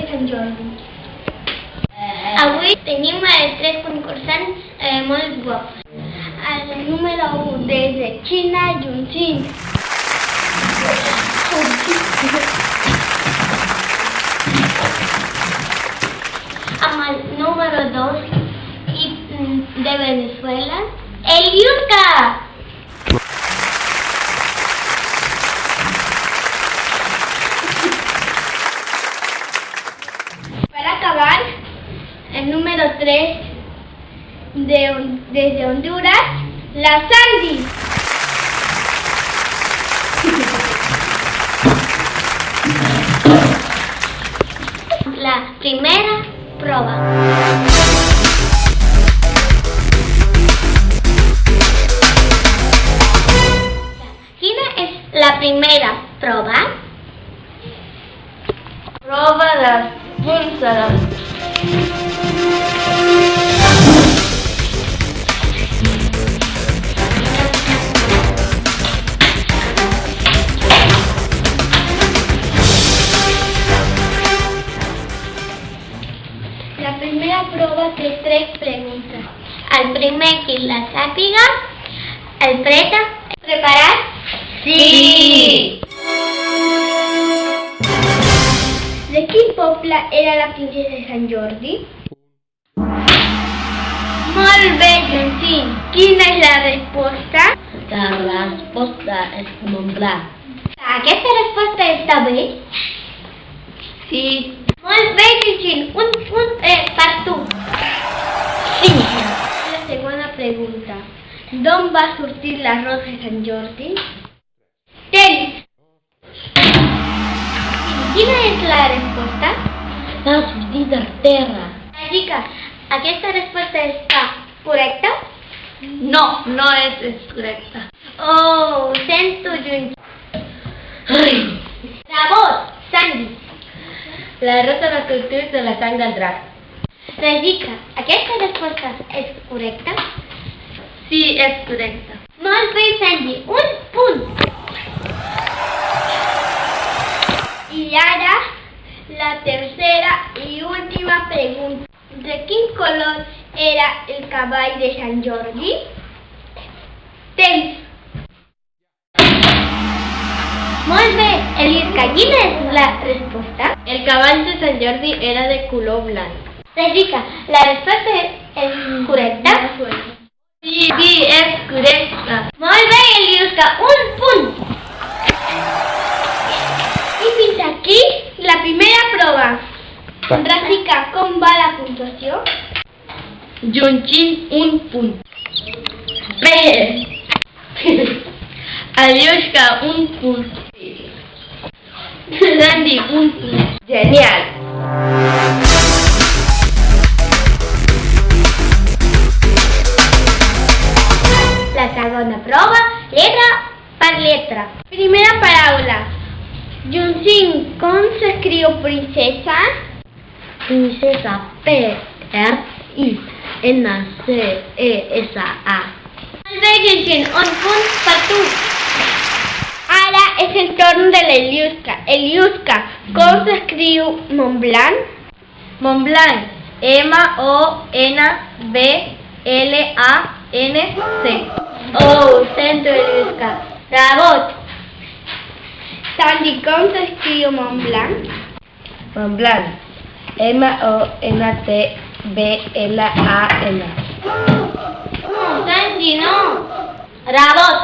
Sant Jordi. Avui tenim els 3 concursants molt guapos. El número 1 des de Xina, Yunxin. Amb el número 2 de Venezuela, Eliuska. Para acabar, el número 3 desde Honduras, la Sandy. La primera prueba. ¿Quién es la primera prueba? Prueba las pulsadas. La primera prova té 3 preguntes. El primer qui la sàpiga, el preta. Preparat? Sí! De quin poble era la princesa de Sant Jordi? Molt bé, Yunxin. Quina és la resposta? La resposta és Montblanc. Aquesta resposta està bé? Sí. Molt bé, Yunxin. Un punt per tu. Sí. La segona pregunta. D'on va sortir l'arròs de Sant Jordi? Temps. Quina és la resposta? Va sortir de terra. Chica, aquesta resposta està correcta? No, no és correcta. Oh, ho sento, Junxin. Ai. Rebot, Sandy. L'arròs de la cultura de la sang del drac. Rajica, aquesta resposta és correcta? Sí, és correcta. Molt bé, Sandy. Un punt. I ara, la tercera i última pregunta. De quin color era el cavall de Sant Jordi? Temps. Molt bé, Eliuska, quina és la resposta? El cavall de Sant Jordi era de color blanc. Rajica, la resposta és correcta? Sí, és correcta. Molt bé, Eliuska, un punt. I fins aquí la primera prova. Rajica, com va la puntuació? Yunxin, un punt. Bé. Eliuska, un punt. Sandy, un punt. Genial. La segona prova, letra per letra. Primera paraula. Yunxin, com s'escriu princesa? Princesa, P-R-I-N-C-E-S-A. Molt bé, Yunxin, un punt per tu. Ara és el torn de l'Eliuska. Eliuska, com s'escriu Montblanc? Montblanc, M-O-N-B-L-A-N-C. Oh, sento, Eliuska. Rebot. Sandy, com s'escriu Montblanc? Montblanc, M-O-N-T-B-L-A-N. No, Sandy, no. Rebot.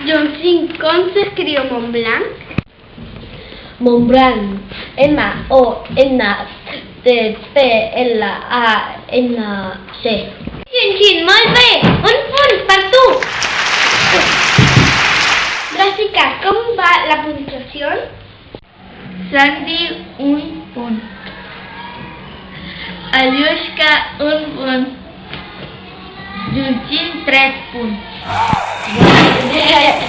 Yunxin, com s'escriu Montblanc? Montblanc, M-O-N-T-B-L-A-N-C. Yunxin, molt bé. Un punt per tu. Rajica, com va la puntuació? Sandy, un punt. Eliuska, un punt. Yunxin, 3 punts. Felicidades.